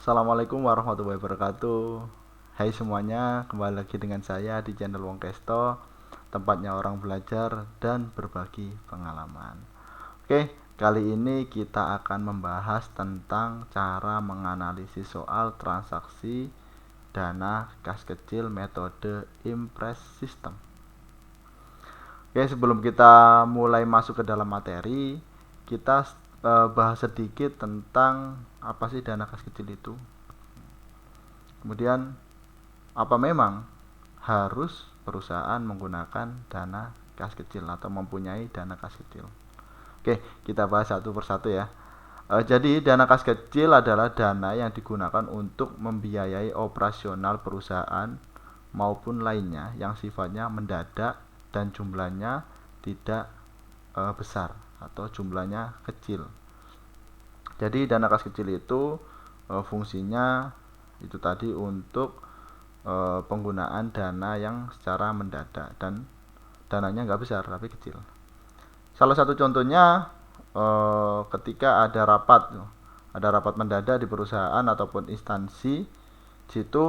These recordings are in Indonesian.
Assalamualaikum warahmatullahi wabarakatuh. Hai semuanya, kembali lagi dengan saya di channel Wong Kesto, tempatnya orang belajar dan berbagi pengalaman. Oke, kali ini kita akan membahas tentang cara menganalisis soal transaksi dana kas kecil metode Impress System. Oke, sebelum kita mulai masuk ke dalam materi, kita bahas sedikit tentang apa sih dana kas kecil itu. Kemudian, apa memang harus perusahaan menggunakan dana kas kecil atau mempunyai dana kas kecil? Oke, kita bahas satu persatu ya. Jadi dana kas kecil adalah dana yang digunakan untuk membiayai operasional perusahaan maupun lainnya yang sifatnya mendadak dan jumlahnya tidak besar atau jumlahnya kecil. Jadi dana kas kecil itu fungsinya itu tadi untuk penggunaan dana yang secara mendadak dan dananya nggak besar tapi kecil. Salah satu contohnya ketika ada rapat mendadak di perusahaan ataupun instansi, situ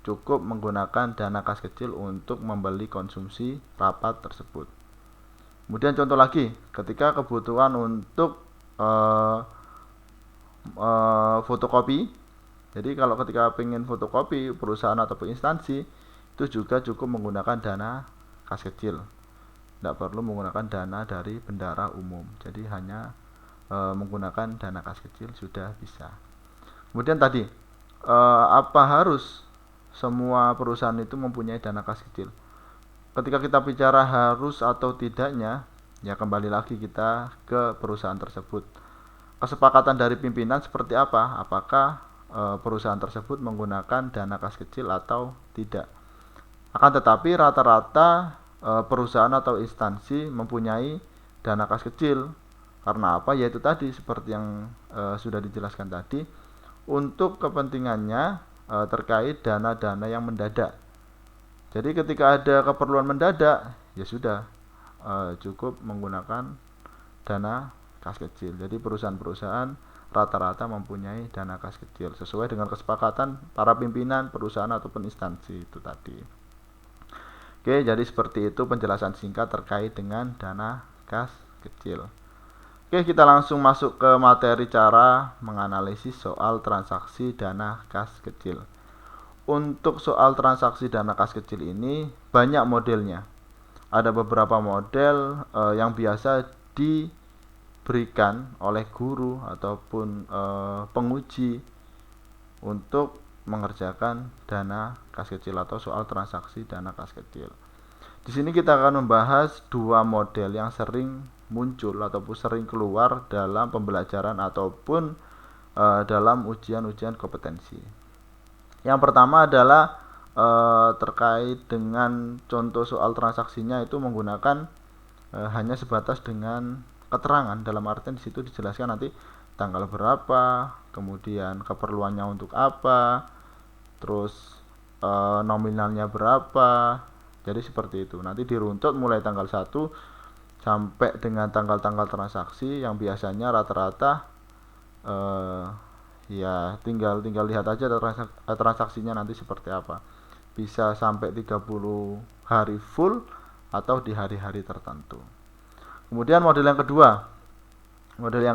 cukup menggunakan dana kas kecil untuk membeli konsumsi rapat tersebut. Kemudian contoh lagi, ketika kebutuhan untuk fotokopi. Jadi kalau ketika pengen fotokopi perusahaan ataupun instansi, itu juga cukup menggunakan dana kas kecil. Tidak perlu menggunakan dana dari bendara umum. Jadi hanya menggunakan dana kas kecil sudah bisa. Kemudian tadi, apa harus semua perusahaan itu mempunyai dana kas kecil? Ketika kita bicara harus atau tidaknya, ya kembali lagi kita ke perusahaan tersebut. Kesepakatan dari pimpinan seperti apa? Apakah perusahaan tersebut menggunakan dana kas kecil atau tidak? Akan tetapi rata-rata perusahaan atau instansi mempunyai dana kas kecil. Karena apa? Yaitu tadi seperti yang sudah dijelaskan tadi, untuk kepentingannya terkait dana-dana yang mendadak. Jadi ketika ada keperluan mendadak, ya sudah cukup menggunakan dana kas kecil. Jadi perusahaan-perusahaan rata-rata mempunyai dana kas kecil sesuai dengan kesepakatan para pimpinan perusahaan ataupun instansi itu tadi. Oke, jadi seperti itu penjelasan singkat terkait dengan dana kas kecil. Oke, kita langsung masuk ke materi cara menganalisis soal transaksi dana kas kecil. Untuk soal transaksi dana kas kecil ini banyak modelnya. Ada beberapa model yang biasa diberikan oleh guru ataupun penguji untuk mengerjakan dana kas kecil atau soal transaksi dana kas kecil. Di sini kita akan membahas dua model yang sering muncul ataupun sering keluar dalam pembelajaran ataupun dalam ujian-ujian kompetensi. Yang pertama adalah terkait dengan contoh soal transaksinya itu menggunakan hanya sebatas dengan keterangan, dalam artian di situ dijelaskan nanti tanggal berapa, kemudian keperluannya untuk apa, terus nominalnya berapa. Jadi seperti itu. Nanti diruntut mulai tanggal 1 sampai dengan tanggal-tanggal transaksi yang biasanya rata-rata ya tinggal lihat aja transaksinya nanti seperti apa. Bisa sampai 30 hari full atau di hari-hari tertentu. Kemudian model yang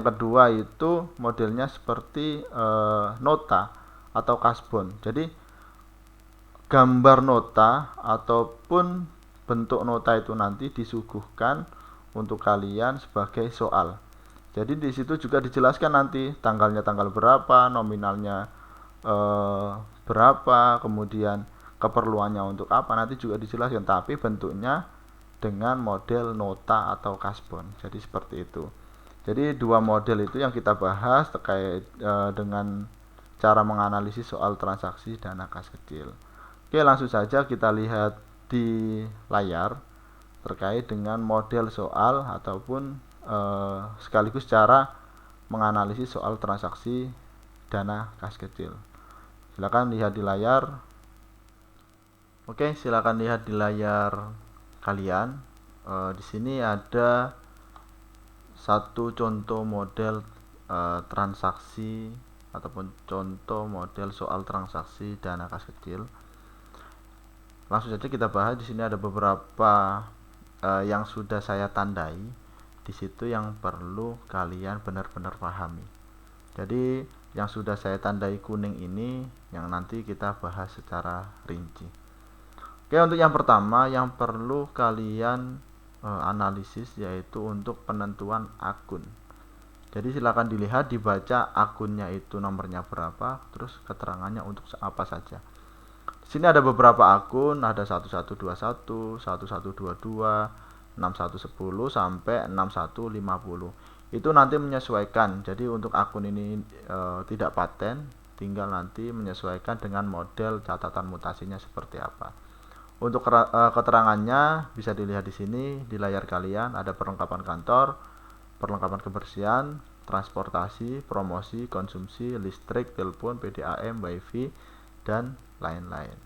kedua itu modelnya seperti nota atau kasbon. Jadi gambar nota ataupun bentuk nota itu nanti disuguhkan untuk kalian sebagai soal. Jadi di situ juga dijelaskan nanti tanggalnya tanggal berapa, nominalnya berapa, kemudian keperluannya untuk apa, nanti juga dijelaskan, tapi bentuknya dengan model nota atau kasbon. Jadi seperti itu. Jadi dua model itu yang kita bahas terkait dengan cara menganalisis soal transaksi dana kas kecil. Oke, langsung saja kita lihat di layar terkait dengan model soal ataupun sekaligus cara menganalisis soal transaksi dana kas kecil. Silakan lihat di layar. Oke, silakan lihat di layar kalian. Di sini ada satu contoh model transaksi ataupun contoh model soal transaksi dana kas kecil. Langsung saja kita bahas. Di sini ada beberapa yang sudah saya tandai. Di situ yang perlu kalian benar-benar pahami. Jadi yang sudah saya tandai kuning ini yang nanti kita bahas secara rinci. Oke, untuk yang pertama yang perlu kalian analisis yaitu untuk penentuan akun. Jadi silakan dilihat, dibaca akunnya itu nomornya berapa, terus keterangannya untuk apa saja. Di sini ada beberapa akun, ada 1121, 1122, 6110 sampai 6150. Itu nanti menyesuaikan. Jadi untuk akun ini tidak paten, tinggal nanti menyesuaikan dengan model catatan mutasinya seperti apa. Untuk keterangannya bisa dilihat di sini di layar kalian, ada perlengkapan kantor, perlengkapan kebersihan, transportasi, promosi, konsumsi, listrik, telepon, PDAM, WiFi, dan lain-lain.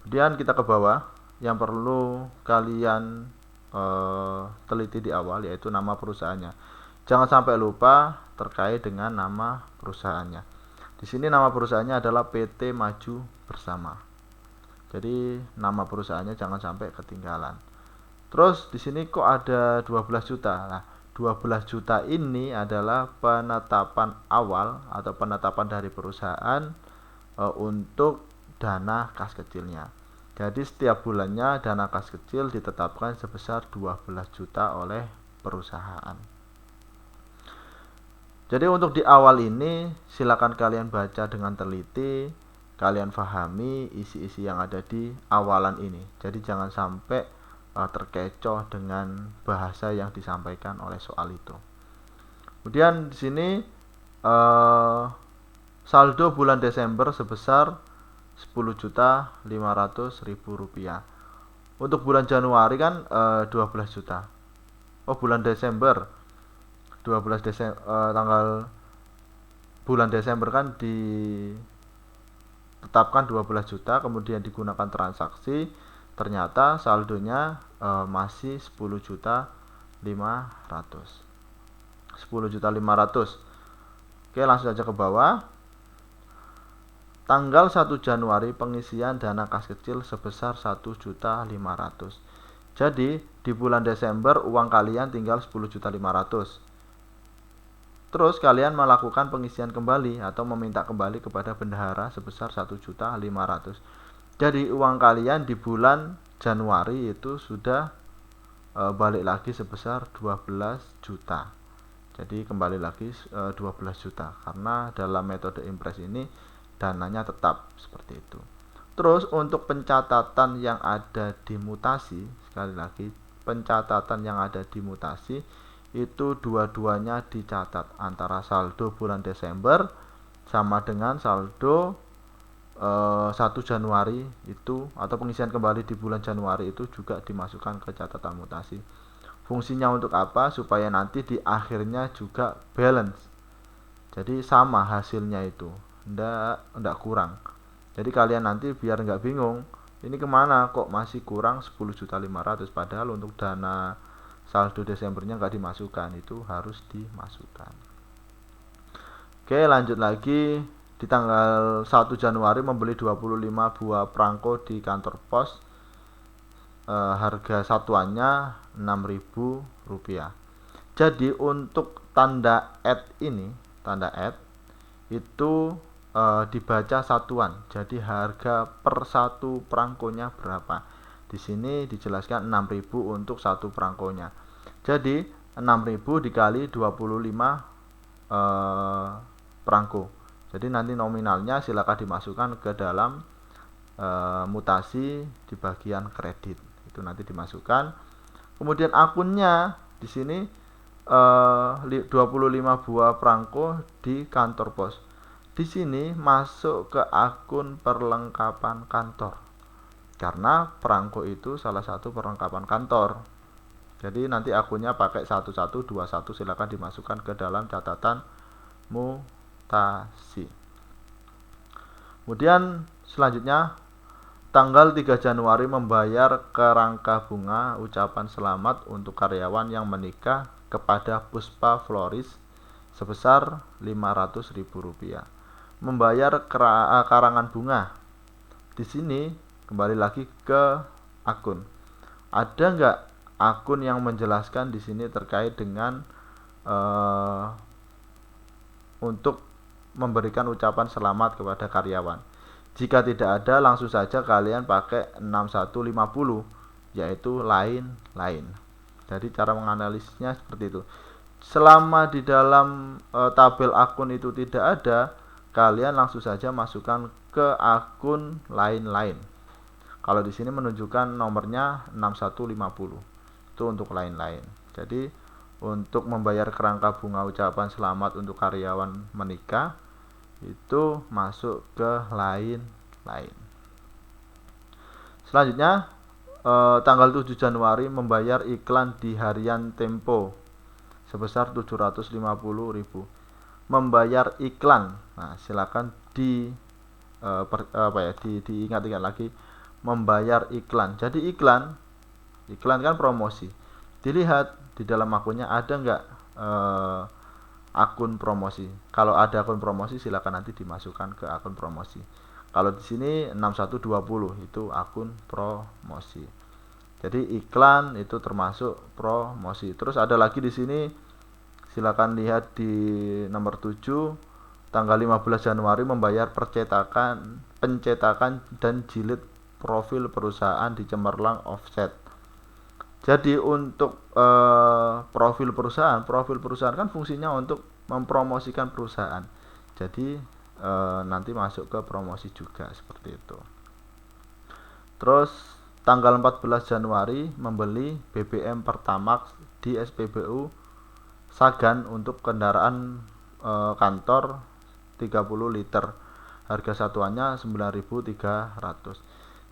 Kemudian kita ke bawah, yang perlu kalian teliti di awal yaitu nama perusahaannya. Jangan sampai lupa terkait dengan nama perusahaannya. Di sini nama perusahaannya adalah PT Maju Bersama. Jadi nama perusahaannya jangan sampai ketinggalan. Terus di sini kok ada 12 juta. Nah, 12 juta ini adalah penetapan awal atau penetapan dari perusahaan untuk dana kas kecilnya. Jadi setiap bulannya dana kas kecil ditetapkan sebesar 12 juta oleh perusahaan. Jadi untuk di awal ini silakan kalian baca dengan teliti, kalian pahami isi-isi yang ada di awalan ini. Jadi jangan sampai terkecoh dengan bahasa yang disampaikan oleh soal itu. Kemudian di sini saldo bulan Desember sebesar 10.500.000 rupiah. Untuk bulan Januari kan 12 juta. Oh, bulan Desember 12 Desember tanggal bulan Desember kan ditetapkan 12 juta, kemudian digunakan transaksi, ternyata saldonya masih 10.500.000. 10.500.000. Oke, langsung saja ke bawah. Tanggal 1 Januari pengisian dana kas kecil sebesar 1.500.000. Jadi di bulan Desember uang kalian tinggal 10.500.000. Terus kalian melakukan pengisian kembali atau meminta kembali kepada bendahara sebesar 1.500.000. Jadi uang kalian di bulan Januari itu sudah balik lagi sebesar 12 juta. Jadi kembali lagi 12 juta karena dalam metode impres ini dananya tetap seperti itu. Terus untuk pencatatan yang ada di mutasi, sekali lagi pencatatan yang ada di mutasi itu dua-duanya dicatat antara saldo bulan Desember sama dengan saldo 1 Januari itu, atau pengisian kembali di bulan Januari itu juga dimasukkan ke catatan mutasi. Fungsinya untuk apa? Supaya nanti di akhirnya juga balance. Jadi sama hasilnya itu, ndak kurang. Jadi kalian nanti biar nggak bingung, ini kemana kok masih kurang 10.500.000, padahal untuk dana saldo Desembernya nggak dimasukkan, itu harus dimasukkan. Oke, lanjut lagi. Di tanggal 1 Januari membeli 25 buah perangko di kantor pos, harga satuannya Rp6.000. Jadi untuk tanda add ini, tanda add itu dibaca satuan. Jadi harga per satu perangkonya berapa. Di sini dijelaskan 6.000 untuk satu perangkonya. Jadi 6.000 dikali 25 perangko. Jadi nanti nominalnya silakan dimasukkan ke dalam mutasi di bagian kredit. Itu nanti dimasukkan. Kemudian akunnya di sini 25 buah perangko di kantor pos. Di sini masuk ke akun perlengkapan kantor. Karena perangko itu salah satu perlengkapan kantor. Jadi nanti akunnya pakai 1121, silakan dimasukkan ke dalam catatan mutasi. Kemudian selanjutnya tanggal 3 Januari membayar kerangka bunga ucapan selamat untuk karyawan yang menikah kepada Puspa Floris sebesar Rp500.000. Membayar karangan bunga. Di sini kembali lagi ke akun. Ada nggak akun yang menjelaskan di sini terkait dengan untuk memberikan ucapan selamat kepada karyawan? Jika tidak ada, langsung saja kalian pakai 6150, yaitu lain-lain. Jadi cara menganalisisnya seperti itu. Selama di dalam tabel akun itu tidak ada, kalian langsung saja masukkan ke akun lain-lain. Kalau di sini menunjukkan nomornya 6150. Itu untuk lain-lain. Jadi untuk membayar kerangka bunga ucapan selamat untuk karyawan menikah itu masuk ke lain-lain. Selanjutnya tanggal 7 Januari membayar iklan di harian Tempo sebesar 750.000. Membayar iklan. Nah, silakan diingat-ingat lagi, membayar iklan. Jadi iklan kan promosi. Dilihat di dalam akunnya ada nggak akun promosi. Kalau ada akun promosi, silakan nanti dimasukkan ke akun promosi. Kalau di sini 6120 itu akun promosi. Jadi iklan itu termasuk promosi. Terus ada lagi di sini, silakan lihat di nomor 7, tanggal 15 Januari membayar pencetakan dan jilid profil perusahaan di cemerlang offset. Jadi untuk profil perusahaan kan fungsinya untuk mempromosikan perusahaan. Jadi nanti masuk ke promosi juga seperti itu. Terus tanggal 14 Januari membeli BBM Pertamax di SPBU Sagan untuk kendaraan kantor 30 liter. Harga satuannya 9.300.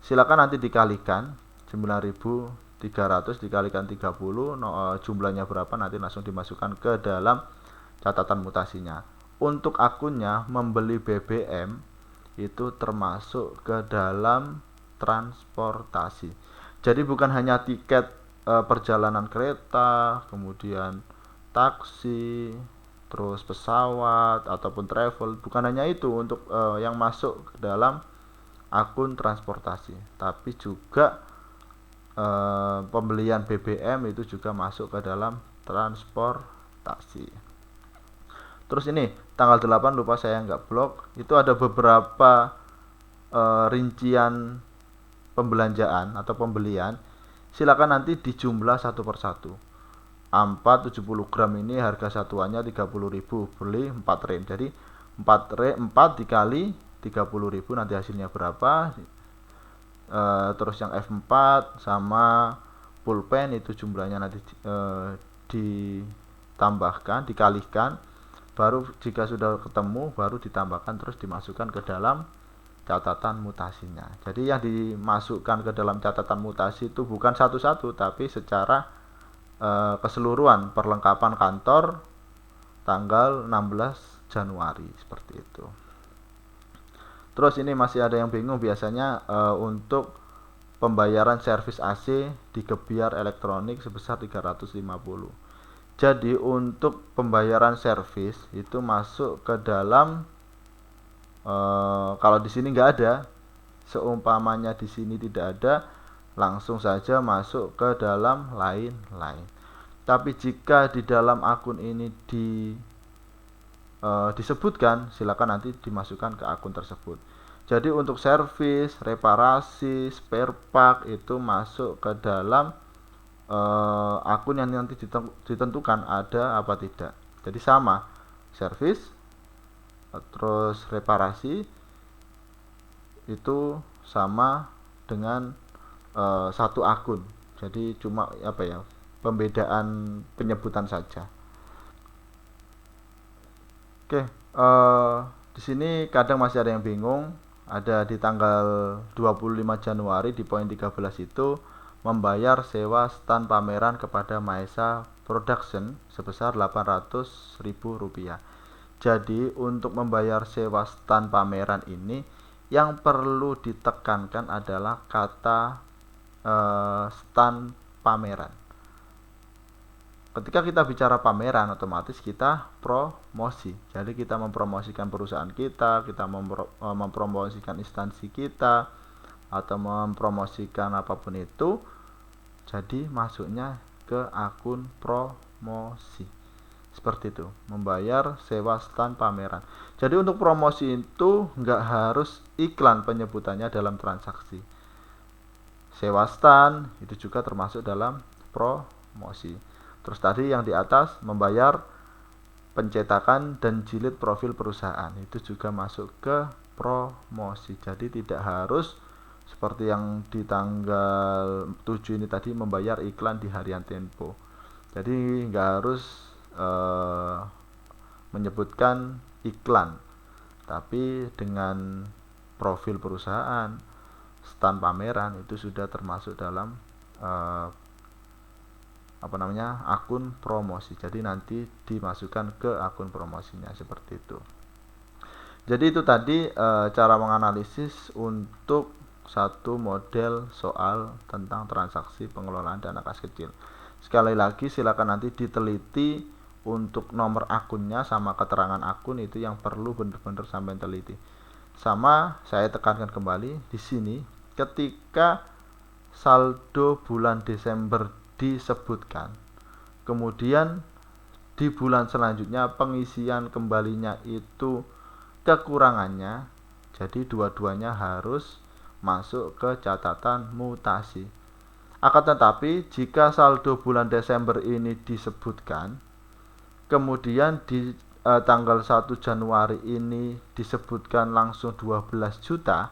Silakan nanti dikalikan 9.300 dikalikan 30, jumlahnya berapa nanti langsung dimasukkan ke dalam catatan mutasinya. Untuk akunnya membeli BBM itu termasuk ke dalam transportasi. Jadi bukan hanya tiket perjalanan kereta, kemudian taksi, terus pesawat ataupun travel, bukan hanya itu untuk yang masuk ke dalam akun transportasi, tapi juga pembelian BBM itu juga masuk ke dalam transportasi. Terus ini tanggal 8 lupa saya nggak blok, itu ada beberapa rincian pembelanjaan atau pembelian. Silakan nanti dijumlah satu persatu. Ampat 70 gram ini harga satuannya 30.000, beli 4 rem. Jadi 4 dikali 30.000 nanti hasilnya berapa. Terus yang F4 sama pulpen itu jumlahnya nanti ditambahkan, dikalikan, baru jika sudah ketemu baru ditambahkan terus dimasukkan ke dalam catatan mutasinya. Jadi yang dimasukkan ke dalam catatan mutasi itu bukan satu-satu, tapi secara keseluruhan perlengkapan kantor tanggal 16 Januari seperti itu. Terus ini masih ada yang bingung, biasanya untuk pembayaran servis AC di Gebyar Elektronik sebesar 350. Jadi untuk pembayaran servis itu masuk ke dalam kalau di sini nggak ada, seumpamanya di sini tidak ada, langsung saja masuk ke dalam lain-lain. Tapi jika di dalam akun ini disebutkan, silakan nanti dimasukkan ke akun tersebut. Jadi untuk servis, reparasi, spare part itu masuk ke dalam akun yang nanti ditentukan ada apa tidak. Jadi sama, servis terus reparasi itu sama dengan satu akun. Jadi cuma pembedaan penyebutan saja. Oke, di sini kadang masih ada yang bingung. Ada di tanggal 25 Januari di poin 13 itu membayar sewa stand pameran kepada Maesa Production sebesar Rp800.000. Jadi untuk membayar sewa stand pameran ini yang perlu ditekankan adalah kata stand pameran. ketika kita bicara pameran, otomatis kita promosi. Jadi kita mempromosikan perusahaan kita mempromosikan instansi kita, atau mempromosikan apapun itu. Jadi masuknya ke akun promosi. Seperti itu, membayar sewa stand pameran. Jadi untuk promosi itu nggak harus iklan penyebutannya dalam transaksi. Sewa stand itu juga termasuk dalam promosi. Terus tadi yang di atas, membayar pencetakan dan jilid profil perusahaan, itu juga masuk ke promosi. Jadi tidak harus seperti yang di tanggal 7 ini tadi, membayar iklan di harian Tempo. Jadi nggak harus menyebutkan iklan, tapi dengan profil perusahaan, stand pameran, itu sudah termasuk dalam akun promosi. Jadi nanti dimasukkan ke akun promosinya, seperti itu. Jadi itu tadi cara menganalisis untuk satu model soal tentang transaksi pengelolaan dana kas kecil. Sekali lagi, silakan nanti diteliti untuk nomor akunnya sama keterangan akun, itu yang perlu benar-benar sampai teliti. Sama saya tekankan kembali di sini, ketika saldo bulan Desember disebutkan, kemudian di bulan selanjutnya pengisian kembalinya itu kekurangannya, jadi dua-duanya harus masuk ke catatan mutasi. Akan tetapi jika saldo bulan Desember ini disebutkan, kemudian di tanggal 1 Januari ini disebutkan langsung 12 juta,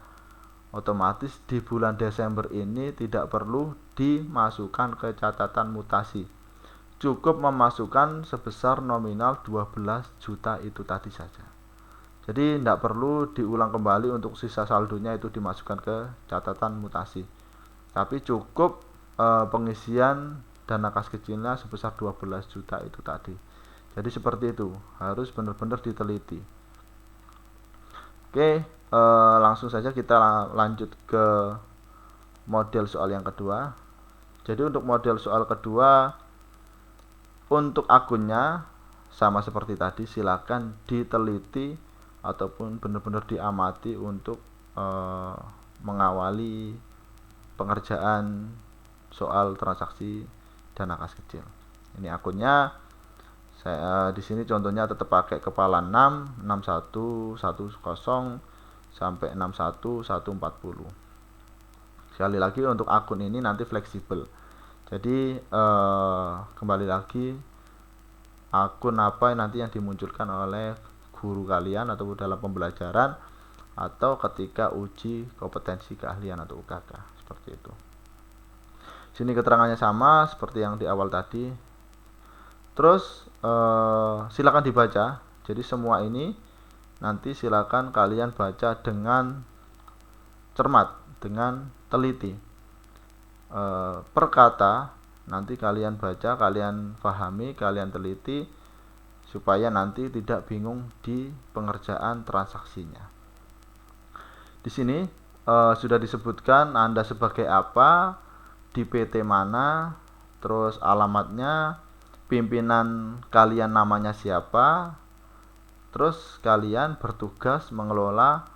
otomatis di bulan Desember ini tidak perlu dimasukkan ke catatan mutasi. Cukup memasukkan sebesar nominal 12 juta itu tadi saja. Jadi tidak perlu diulang kembali untuk sisa saldonya itu dimasukkan ke catatan mutasi. Tapi cukup pengisian dana kas kecilnya sebesar 12 juta itu tadi. Jadi seperti itu, harus benar-benar diteliti. Oke, langsung saja kita lanjut ke model soal yang kedua. Jadi untuk model soal kedua, untuk akunnya sama seperti tadi, silakan diteliti ataupun benar-benar diamati untuk mengawali pengerjaan soal transaksi dana kas kecil. Ini akunnya, saya di sini contohnya tetap pakai kepala 6, 6110 sampai 61140. Sekali lagi, untuk akun ini nanti fleksibel. Jadi kembali lagi, akun apa nanti yang dimunculkan oleh guru kalian atau dalam pembelajaran atau ketika uji kompetensi keahlian atau UKK, seperti itu. Sini keterangannya sama seperti yang di awal tadi. Terus silakan dibaca. Jadi semua ini nanti silakan kalian baca dengan cermat, dengan teliti. Per kata nanti kalian baca, kalian pahami, kalian teliti, supaya nanti tidak bingung di pengerjaan transaksinya. Di sini sudah disebutkan Anda sebagai apa, di PT mana, terus alamatnya, pimpinan kalian namanya siapa, terus kalian bertugas mengelola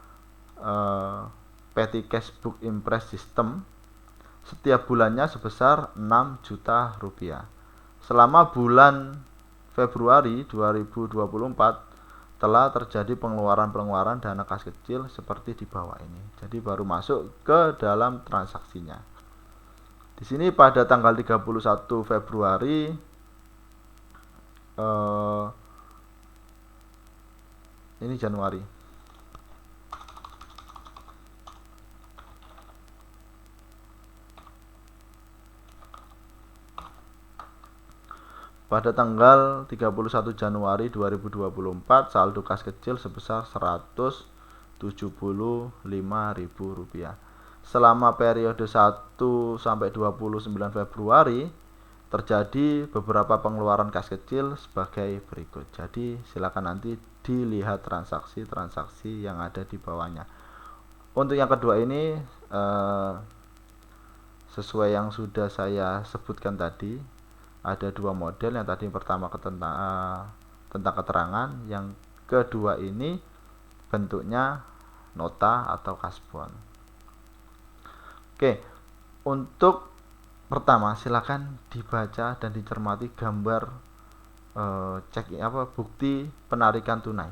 Petty Cashbook Impress System setiap bulannya sebesar 6 juta rupiah. Selama bulan Februari 2024 telah terjadi pengeluaran dana kas kecil seperti di bawah ini. Jadi baru masuk ke dalam transaksinya. Di sini pada tanggal 31 Februari ini Januari. Pada tanggal 31 Januari 2024 saldo kas kecil sebesar Rp175.000. Selama periode 1 sampai 29 Februari terjadi beberapa pengeluaran kas kecil sebagai berikut. Jadi silakan nanti dilihat transaksi-transaksi yang ada di bawahnya. Untuk yang kedua ini sesuai yang sudah saya sebutkan tadi, ada dua model. Yang tadi pertama tentang keterangan, yang kedua ini bentuknya nota atau kasbon. Oke, untuk pertama silakan dibaca dan dicermati gambar bukti penarikan tunai.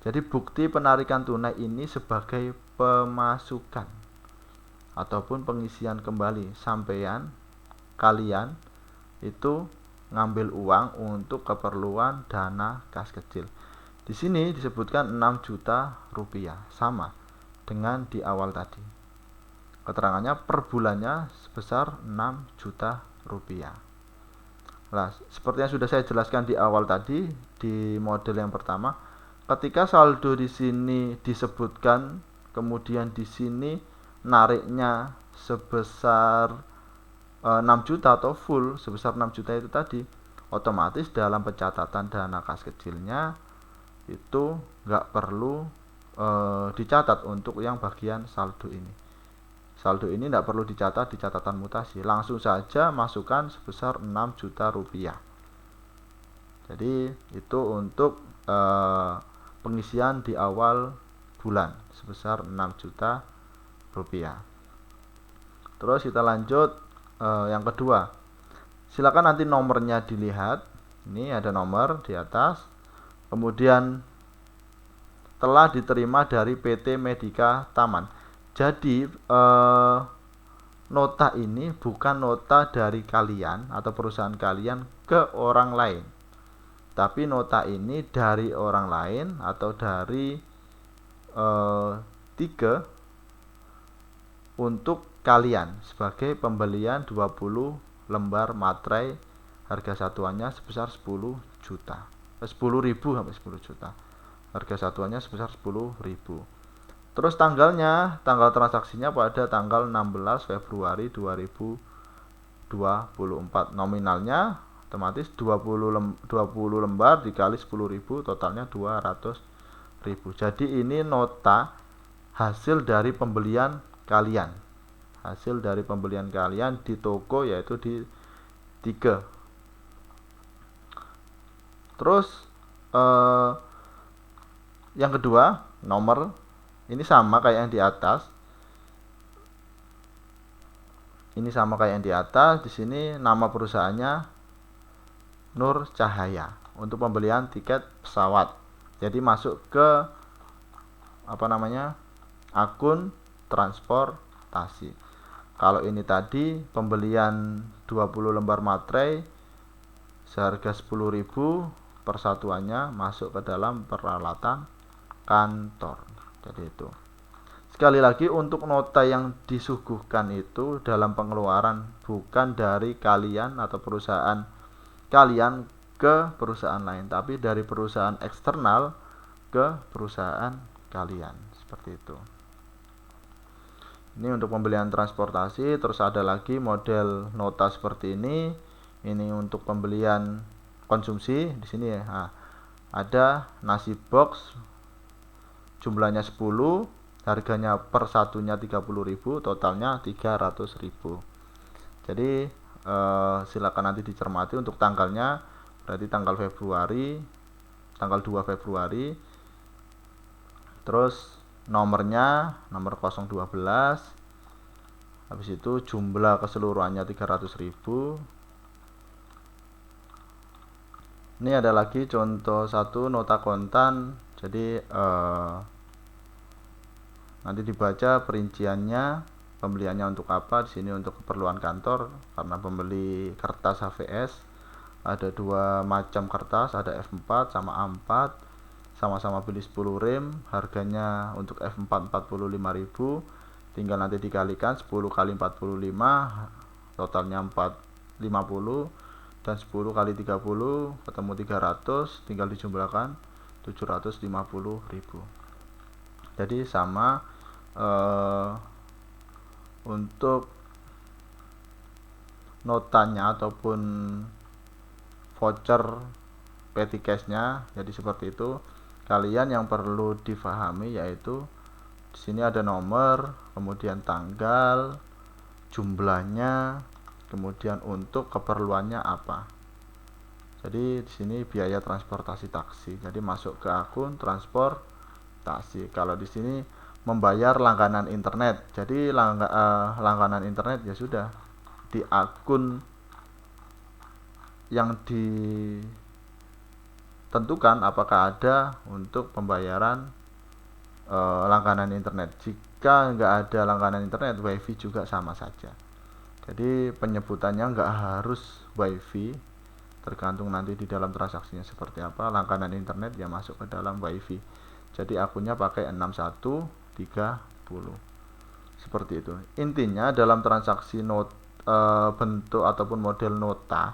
Jadi bukti penarikan tunai ini sebagai pemasukan ataupun pengisian kembali. Kalian itu ngambil uang untuk keperluan dana kas kecil. Di sini disebutkan 6 juta rupiah, sama dengan di awal tadi. Keterangannya per bulannya sebesar 6 juta rupiah. Nah, seperti yang sudah saya jelaskan di awal tadi di model yang pertama, ketika saldo di sini disebutkan, kemudian di sini nariknya sebesar 6 juta atau full sebesar 6 juta itu tadi, otomatis dalam pencatatan dana kas kecilnya itu nggak perlu dicatat untuk yang bagian saldo ini. Saldo ini tidak perlu dicatat di catatan mutasi, langsung saja masukkan sebesar 6 juta rupiah. Jadi itu untuk pengisian di awal bulan sebesar 6 juta rupiah. Terus kita lanjut yang kedua. Silakan nanti nomornya dilihat. Ini ada nomor di atas. Kemudian telah diterima dari PT Medika Taman. Jadi nota ini bukan nota dari kalian atau perusahaan kalian ke orang lain, tapi nota ini dari orang lain atau dari tiga untuk kalian sebagai pembelian 20 lembar materai, harga satuannya sebesar 10 juta. 10.000 sampai 10 juta. Harga satuannya sebesar 10.000. Terus tanggal transaksinya pada tanggal 16 Februari 2024. Nominalnya otomatis 20 lembar dikali 10.000, totalnya 200.000. Jadi ini nota hasil dari pembelian kalian. Hasil dari pembelian kalian di toko, yaitu di 3. Terus yang kedua, nomor ini sama kayak yang di atas. Di sini nama perusahaannya Nur Cahaya untuk pembelian tiket pesawat. Jadi masuk ke akun transportasi. Kalau ini tadi pembelian 20 lembar materai seharga 10.000, persatuannya masuk ke dalam peralatan kantor. Jadi itu. Sekali lagi, untuk nota yang disuguhkan itu dalam pengeluaran bukan dari kalian atau perusahaan kalian ke perusahaan lain, tapi dari perusahaan eksternal ke perusahaan kalian. Seperti itu. Ini untuk pembelian transportasi. Terus ada lagi model nota seperti ini. Ini untuk pembelian konsumsi di sini ya. Nah, ada nasi box jumlahnya 10, harganya per satunya 30.000, totalnya 300.000. Jadi silakan nanti dicermati untuk tanggalnya, berarti tanggal 2 Februari. Terus nomornya nomor 012. Habis itu jumlah keseluruhannya 300.000. Ini ada lagi contoh satu nota kontan. Jadi nanti dibaca perinciannya, pembeliannya untuk apa. Di sini untuk keperluan kantor karena pembeli kertas HVS. Ada 2 macam kertas, ada F4 sama A4. Sama-sama beli 10 rem, harganya untuk F4 45.000. Tinggal nanti dikalikan 10 kali 45, totalnya 450, dan 10 kali 30 ketemu 300, tinggal dijumlahkan 750.000. Jadi sama untuk notanya ataupun voucher petty cash-nya. Jadi seperti itu. Kalian yang perlu difahami yaitu di sini ada nomor, kemudian tanggal, jumlahnya, kemudian untuk keperluannya apa. Jadi di sini biaya transportasi taksi. Jadi masuk ke akun transportasi. Kalau di sini membayar langganan internet. Jadi langganan internet ya sudah di akun yang ditentukan apakah ada untuk pembayaran langganan internet. Jika nggak ada langganan internet, wifi juga sama saja. Jadi penyebutannya nggak harus wifi, tergantung nanti di dalam transaksinya seperti apa. Langganan internet ya masuk ke dalam wifi. Jadi akunnya pakai 6130 seperti itu. Intinya dalam transaksi bentuk ataupun model nota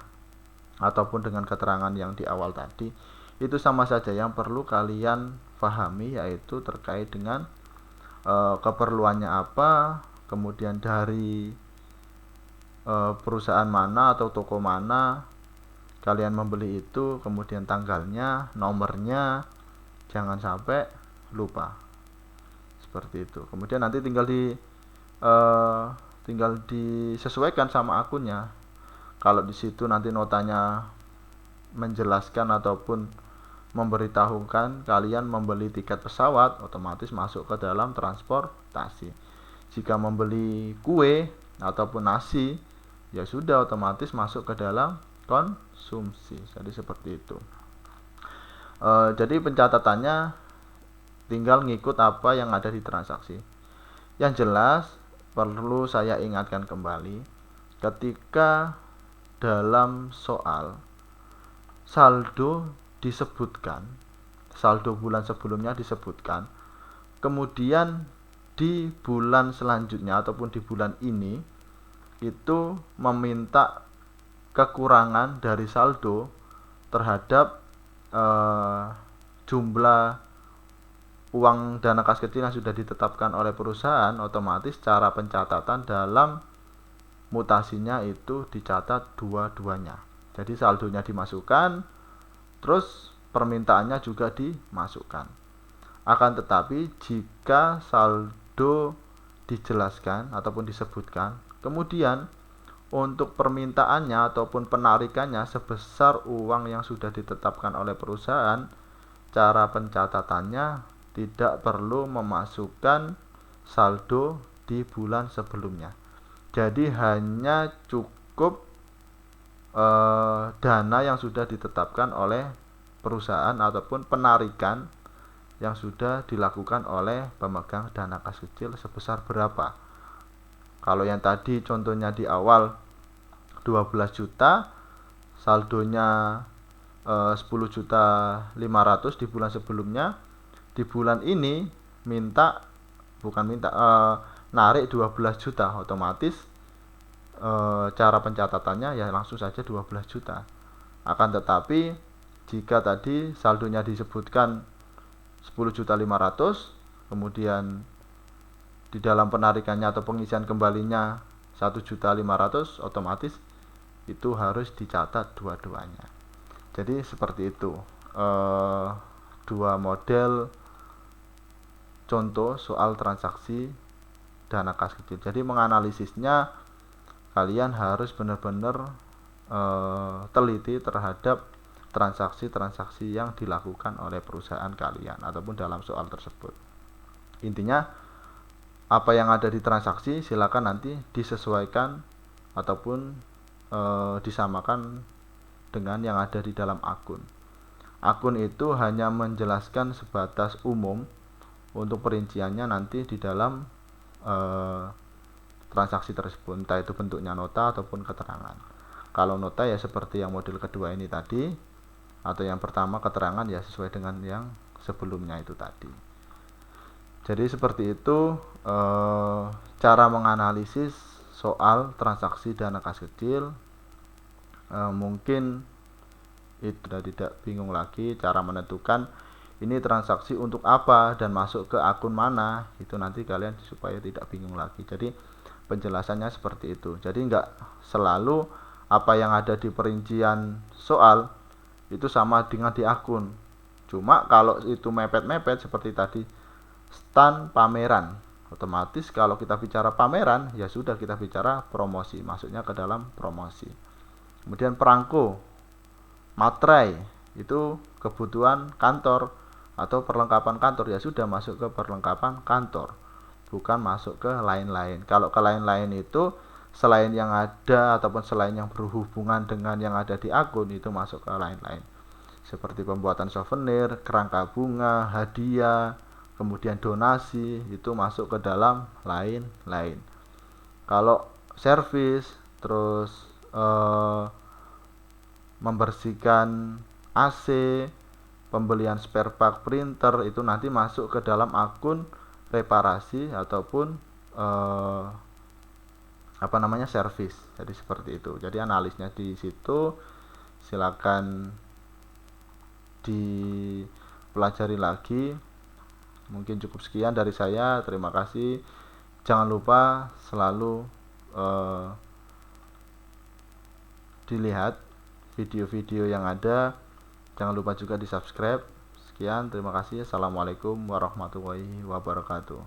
ataupun dengan keterangan yang di awal tadi itu sama saja. Yang perlu kalian pahami yaitu terkait dengan keperluannya apa, kemudian dari perusahaan mana atau toko mana kalian membeli itu, kemudian tanggalnya, nomornya, jangan sampai lupa seperti itu. Kemudian nanti tinggal disesuaikan sama akunnya. Kalau di situ nanti notanya menjelaskan ataupun memberitahukan kalian membeli tiket pesawat, otomatis masuk ke dalam transportasi. Jika membeli kue ataupun nasi, ya sudah otomatis masuk ke dalam konsumsi. Jadi seperti itu. Jadi pencatatannya tinggal ngikut apa yang ada di transaksi. Yang jelas perlu saya ingatkan kembali, ketika dalam soal saldo disebutkan, saldo bulan sebelumnya disebutkan, kemudian di bulan selanjutnya ataupun di bulan ini itu meminta kekurangan dari saldo terhadap jumlah uang dana kas kecil yang sudah ditetapkan oleh perusahaan, otomatis cara pencatatan dalam mutasinya itu dicatat dua-duanya. Jadi saldonya dimasukkan, terus permintaannya juga dimasukkan. Akan tetapi jika saldo dijelaskan ataupun disebutkan, kemudian untuk permintaannya ataupun penarikannya sebesar uang yang sudah ditetapkan oleh perusahaan, cara pencatatannya tidak perlu memasukkan saldo di bulan sebelumnya. Jadi hanya cukup dana yang sudah ditetapkan oleh perusahaan ataupun penarikan yang sudah dilakukan oleh pemegang dana kas kecil sebesar berapa. Kalau yang tadi contohnya di awal 12 juta, saldonya 10.500.000 di bulan sebelumnya, di bulan ini narik 12 juta, otomatis cara pencatatannya ya langsung saja 12 juta. Akan tetapi jika tadi saldonya disebutkan 10.500.000, kemudian di dalam penarikannya atau pengisian kembalinya 1.500.000, otomatis itu harus dicatat dua-duanya. Jadi seperti itu dua model contoh soal transaksi dana kas kecil. Jadi menganalisisnya kalian harus benar-benar teliti terhadap transaksi-transaksi yang dilakukan oleh perusahaan kalian ataupun dalam soal tersebut. Intinya apa yang ada di transaksi silakan nanti disesuaikan ataupun disamakan dengan yang ada di dalam akun. Akun itu hanya menjelaskan sebatas umum, untuk perinciannya nanti di dalam transaksi tersebut, entah itu bentuknya nota ataupun keterangan. Kalau nota ya seperti yang model kedua ini tadi, atau yang pertama keterangan ya sesuai dengan yang sebelumnya itu tadi. Jadi seperti itu cara menganalisis soal transaksi dana kas kecil. Mungkin itu sudah tidak bingung lagi cara menentukan ini transaksi untuk apa dan masuk ke akun mana, itu nanti kalian supaya tidak bingung lagi. Jadi penjelasannya seperti itu. Jadi enggak selalu apa yang ada di perincian soal itu sama dengan di akun. Cuma kalau itu mepet-mepet seperti tadi stand pameran, Otomatis kalau kita bicara pameran, ya sudah kita bicara promosi, masuknya ke dalam promosi. Kemudian perangko, materai, itu kebutuhan kantor atau perlengkapan kantor, ya sudah masuk ke perlengkapan kantor, bukan masuk ke lain-lain. Kalau ke lain-lain itu selain yang ada ataupun selain yang berhubungan dengan yang ada di akun, itu masuk ke lain-lain. Seperti pembuatan souvenir, kerangka bunga, hadiah, kemudian donasi, itu masuk ke dalam lain-lain. Kalau servis, terus membersihkan AC, pembelian spare part printer, itu nanti masuk ke dalam akun reparasi ataupun servis. Jadi seperti itu. Jadi analisnya di situ, silakan dipelajari lagi. Mungkin cukup sekian dari saya. Terima kasih. Jangan lupa selalu dilihat video-video yang ada. Jangan lupa juga di subscribe. Sekian, terima kasih. Assalamualaikum warahmatullahi wabarakatuh.